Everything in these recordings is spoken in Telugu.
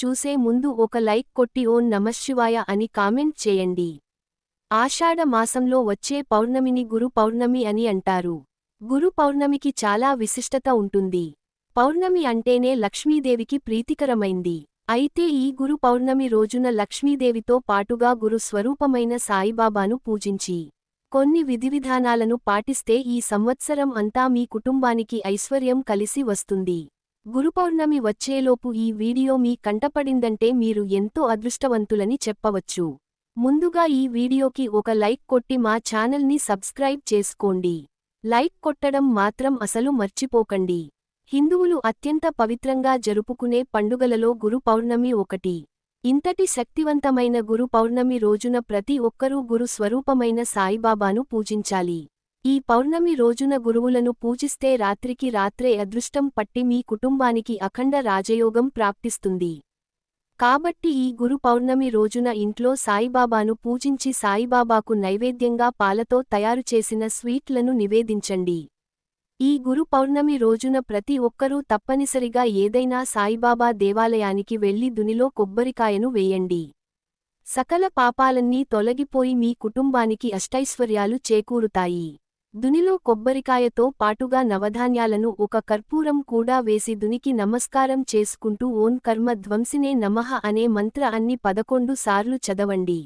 చూసే ముందు ఒక లైక్ కొట్టి ఓం నమఃశివాయ అని కామెంట్ చేయండి. ఆషాఢ మాసంలో వచ్చే పౌర్ణమిని గురు పౌర్ణమి అని అంటారు. గురు పౌర్ణమికి చాలా విశిష్టత ఉంటుంది. పౌర్ణమి అంటేనే లక్ష్మీదేవికి ప్రీతికరమైంది. అయితే ఈ గురు పౌర్ణమి రోజున లక్ష్మీదేవితో పాటుగా గురు స్వరూపమైన సాయిబాబాను పూజించి కొన్ని విధివిధానాలను పాటిస్తే ఈ సంవత్సరం అంతా మీ కుటుంబానికి ఐశ్వర్యం కలిసి వస్తుంది. గురుపౌర్ణమి వచ్చేలోపు ఈ వీడియో మీ కంటపడిందంటే మీరు ఎంతో అదృష్టవంతులని చెప్పవచ్చు. ముందుగా ఈ వీడియోకి ఒక లైక్ కొట్టి మా ఛానల్ని సబ్స్క్రైబ్ చేసుకోండి. లైక్ కొట్టడం మాత్రం అసలు మర్చిపోకండి. హిందువులు అత్యంత పవిత్రంగా జరుపుకునే పండుగలలో గురు పౌర్ణమి ఒకటి. ఇంతటి శక్తివంతమైన గురు పౌర్ణమి రోజున ప్రతి ఒక్కరూ గురు స్వరూపమైన సాయిబాబాను పూజించాలి. ఈ పౌర్ణమి రోజున గురువులను పూజిస్తే రాత్రికి రాత్రే అదృష్టం పట్టి మీ కుటుంబానికి అఖండ రాజయోగం ప్రాప్తిస్తుంది. కాబట్టి ఈ గురు పౌర్ణమి రోజున ఇంట్లో సాయిబాబాను పూజించి సాయిబాబాకు నైవేద్యంగా పాలతో తయారుచేసిన స్వీట్లను నివేదించండి. ఈ గురు పౌర్ణమి రోజున ప్రతి ఒక్కరూ తప్పనిసరిగా ఏదైనా సాయిబాబా దేవాలయానికి వెళ్లి దునిలో కొబ్బరికాయను వేయండి. సకల పాపాలన్నీ తొలగిపోయి మీ కుటుంబానికి అష్టైశ్వర్యాలు చేకూరుతాయి. దునిలో కొబ్బరికాయతో పాటుగా నవధాన్యాలను ఒక కర్పూరం కూడా వేసి దునికి నమస్కారం చేసుకుంటూ ఓం కర్మ ధ్వంసినే నమః అనే మంత్ర అన్ని 11 సార్లు చదవండి.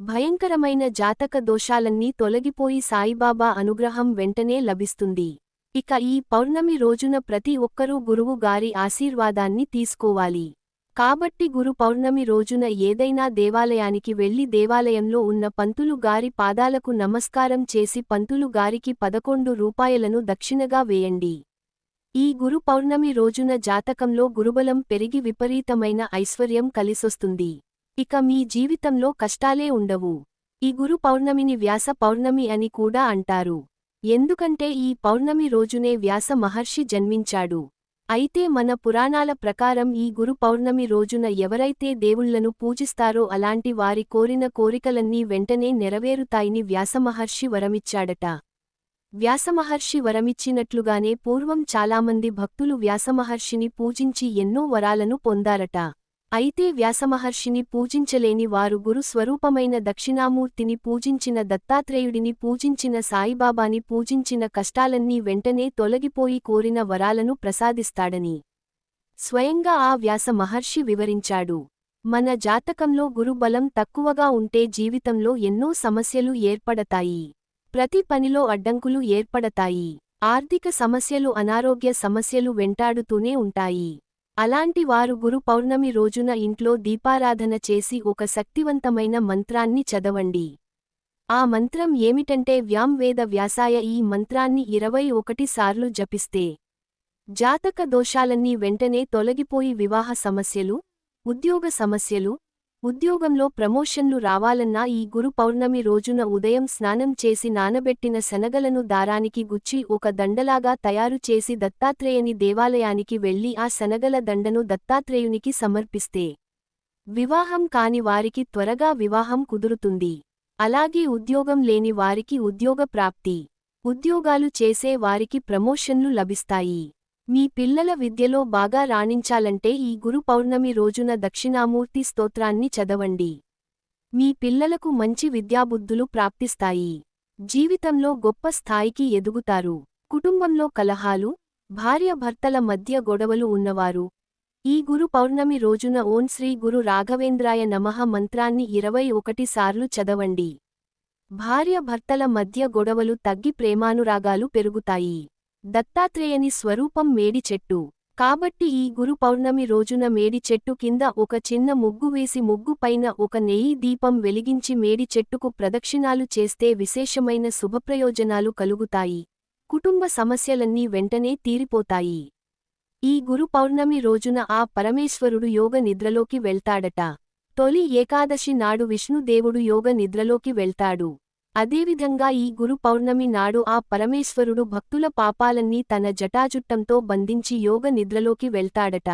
భయంకరమైన జాతక దోషాలన్నీ తొలగిపోయి సాయిబాబా అనుగ్రహం వెంటనే లభిస్తుంది. ఇక ఈ పౌర్ణమి రోజున ప్రతి ఒక్కరూ గురువు గారి ఆశీర్వాదాన్ని తీసుకోవాలి. కాబట్టి గురు పౌర్ణమి రోజున ఏదైనా దేవాలయానికి వెళ్లి దేవాలయంలో ఉన్న పంతులు గారి పాదాలకు నమస్కారం చేసి పంతులు గారికి 11 రూపాయలను దక్షిణగా వేయండి. ఈ గురు పౌర్ణమి రోజున జాతకంలో గురుబలం పెరిగి విపరీతమైన ఐశ్వర్యం కలిసొస్తుంది. ఇక మీ జీవితంలో కష్టాలే ఉండవు. ఈ గురు పౌర్ణమిని వ్యాస పౌర్ణమి అని కూడా అంటారు. ఎందుకంటే ఈ పౌర్ణమి రోజునే వ్యాస మహర్షి జన్మించాడు. అయితే మన పురాణాల ప్రకారం ఈ గురు పౌర్ణమి రోజున ఎవరైతే దేవుళ్లను పూజిస్తారో అలాంటి వారి కోరిన కోరికలన్నీ వెంటనే నెరవేరుతాయని వ్యాసమహర్షి వరమిచ్చాడట. వ్యాసమహర్షి వరమిచ్చినట్లుగానే పూర్వం చాలామంది భక్తులు వ్యాసమహర్షిని పూజించి ఎన్నో వరాలను పొందారట. అయితే వ్యాసమహర్షిని పూజించలేని వారు గురు స్వరూపమైన దక్షిణామూర్తిని పూజించిన దత్తాత్రేయుడిని పూజించిన సాయిబాబాని పూజించిన కష్టాలన్నీ వెంటనే తొలగిపోయి కోరిన వరాలను ప్రసాదిస్తాడని స్వయంగా ఆ వ్యాస మహర్షి వివరించాడు. మన జాతకంలో గురుబలం తక్కువగా ఉంటే జీవితంలో ఎన్నో సమస్యలు ఏర్పడతాయి. ప్రతి పనిలో అడ్డంకులు ఏర్పడతాయి. ఆర్థిక సమస్యలు అనారోగ్య సమస్యలు వెంటాడుతూనే ఉంటాయి. అలాంటి వారు గురు పౌర్ణమి రోజున ఇంట్లో దీపారాధన చేసి ఒక శక్తివంతమైన మంత్రాన్ని చదవండి. ఆ మంత్రం ఏమిటంటే వ్యాం వేద వ్యాసాయ. ఈ మంత్రాన్ని 21 సార్లు జపిస్తే జాతక దోషాలన్నీ వెంటనే తొలగిపోయి వివాహ సమస్యలు, ఉద్యోగ సమస్యలు, ఉద్యోగంలో ప్రమోషన్లు రావాలన్నా ఈ గురు పౌర్ణమి రోజున ఉదయం స్నానం చేసి నానబెట్టిన శనగలను దారానికి గుచ్చి ఒక దండలాగా తయారు చేసి దత్తాత్రేయుని దేవాలయానికి వెళ్లి ఆ శనగల దండను దత్తాత్రేయునికి సమర్పిస్తే వివాహం కాని వారికి త్వరగా వివాహం కుదురుతుంది. అలాగే ఉద్యోగం లేని వారికి ఉద్యోగ ప్రాప్తి, ఉద్యోగాలు చేసే వారికి ప్రమోషన్లు లభిస్తాయి. మీ పిల్లల విద్యలో బాగా రాణించాలంటే ఈ గురు పౌర్ణమి రోజున దక్షిణామూర్తి స్తోత్రాన్ని చదవండి. మీ పిల్లలకు మంచి విద్యాబుద్ధులు ప్రాప్తిస్తాయి. జీవితంలో గొప్ప స్థాయికి ఎదుగుతారు. కుటుంబంలో కలహాలు, భార్యాభర్తల మధ్య గొడవలు ఉన్నవారు ఈ గురు పౌర్ణమి రోజున ఓం శ్రీ గురు రాఘవేంద్రాయ నమః మంత్రాన్ని 21 సార్లు చదవండి. భార్యాభర్తల మధ్య గొడవలు తగ్గి ప్రేమానురాగాలు పెరుగుతాయి. దత్తాత్రేయని స్వరూపం మేడి చెట్టు. కాబట్టి ఈ గురు పౌర్ణమి రోజున మేడి చెట్టు కింద ఒక చిన్న ముగ్గు వేసి ముగ్గు పైన ఒక నెయ్యి దీపం వెలిగించి మేడి చెట్టుకు ప్రదక్షిణాలు చేస్తే విశేషమైన శుభప్రయోజనాలు కలుగుతాయి. కుటుంబ సమస్యలన్నీ వెంటనే తీరిపోతాయి. ఈ గురు పౌర్ణమి రోజున ఆ పరమేశ్వరుడు యోగ నిద్రలోకి వెళ్తాడట. తొలి ఏకాదశి నాడు విష్ణుదేవుడు యోగ నిద్రలోకి వెళ్తాడు. అదేవిధంగా ఈ గురు పౌర్ణమి నాడు ఆ పరమేశ్వరుడు భక్తుల పాపాలన్నీ తన జటాజుట్టంతో బంధించి యోగ నిద్రలోకి వెళ్తాడట.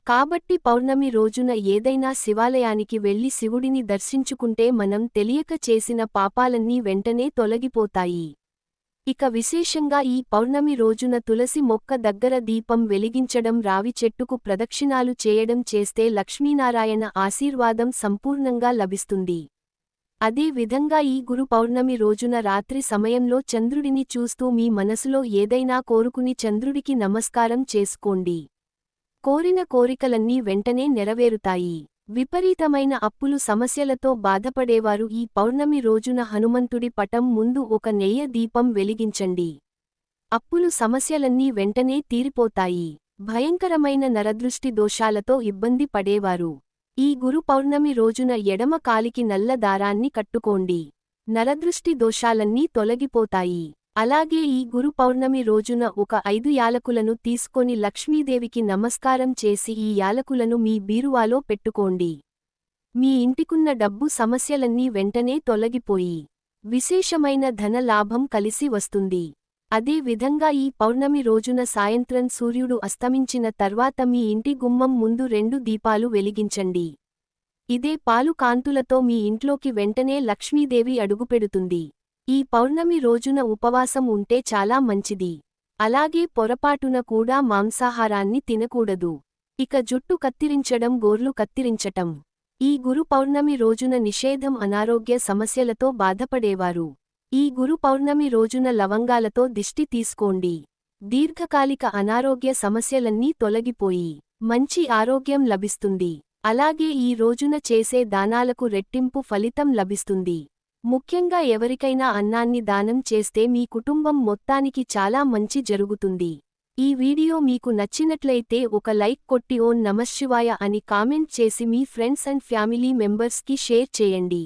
కాబట్టి పౌర్ణమి రోజున ఏదైనా శివాలయానికి వెళ్లి శివుడిని దర్శించుకుంటే మనం తెలియక చేసిన పాపాలన్నీ వెంటనే తొలగిపోతాయి. ఇక విశేషంగా ఈ పౌర్ణమి రోజున తులసి మొక్క దగ్గర దీపం వెలిగించడం, రావి చెట్టుకు ప్రదక్షిణాలు చేయడం చేస్తే లక్ష్మీనారాయణ ఆశీర్వాదం సంపూర్ణంగా లభిస్తుంది. అదే విధంగా ఈ గురు పౌర్ణమి రోజున రాత్రి సమయంలో చంద్రుడిని చూస్తూ మీ మనసులో ఏదైనా కోరుకుని చంద్రుడికి నమస్కారం చేసుకోండి. కోరిన కోరికలన్నీ వెంటనే నెరవేరుతాయి. విపరీతమైన అప్పులు సమస్యలతో బాధపడేవారు ఈ పౌర్ణమి రోజున హనుమంతుడి పటం ముందు ఒక నెయ్యి దీపం వెలిగించండి. అప్పులు సమస్యలన్నీ వెంటనే తీరిపోతాయి. భయంకరమైన నరదృష్టి దోషాలతో ఇబ్బంది పడేవారు ఈ గురు పౌర్ణమి రోజున ఎడమ కాలికి నల్ల దారాన్ని కట్టుకోండి. నరదృష్టి దోషాలన్నీ తొలగిపోతాయి. అలాగే ఈ గురు పౌర్ణమి రోజున ఒక 5 యాలకులను తీసుకొని లక్ష్మీదేవికి నమస్కారం చేసి ఈ యాలకులను మీ బీరువాలో పెట్టుకోండి. మీ ఇంటికున్న డబ్బు సమస్యలన్నీ వెంటనే తొలగిపోయి విశేషమైన ధన లాభం కలిసి వస్తుంది. అదే విధంగా ఈ పౌర్ణమి రోజున సాయంత్రం సూర్యుడు అస్తమించిన తర్వాత మీ ఇంటి గుమ్మం ముందు 2 దీపాలు వెలిగించండి. ఇదే పాలు కాంతులతో మీ ఇంట్లోకి వెంటనే లక్ష్మీదేవి అడుగుపెడుతుంది. ఈ పౌర్ణమి రోజున ఉపవాసం ఉంటే చాలా మంచిది. అలాగే పొరపాటున కూడా మాంసాహారాన్ని తినకూడదు. ఇక జుట్టు కత్తిరించడం, గోర్లు కత్తిరించటం ఈ గురు పౌర్ణమి రోజున నిషేధం. అనారోగ్య సమస్యలతో బాధపడేవారు ఈ గురు పౌర్ణమి రోజున లవంగాలతో దిష్టి తీసుకోండి. దీర్ఘకాలిక అనారోగ్య సమస్యలన్నీ తొలగిపోయి మంచి ఆరోగ్యం లభిస్తుంది. అలాగే ఈ రోజున చేసే దానాలకు రెట్టింపు ఫలితం లభిస్తుంది. ముఖ్యంగా ఎవరికైనా అన్నాన్ని దానం చేస్తే మీ కుటుంబం మొత్తానికి చాలా మంచి జరుగుతుంది. ఈ వీడియో మీకు నచ్చినట్లయితే ఒక లైక్ కొట్టి ఓం నమఃశివాయ అని కామెంట్ చేసి మీ ఫ్రెండ్స్ అండ్ ఫ్యామిలీ మెంబర్స్కి షేర్ చేయండి.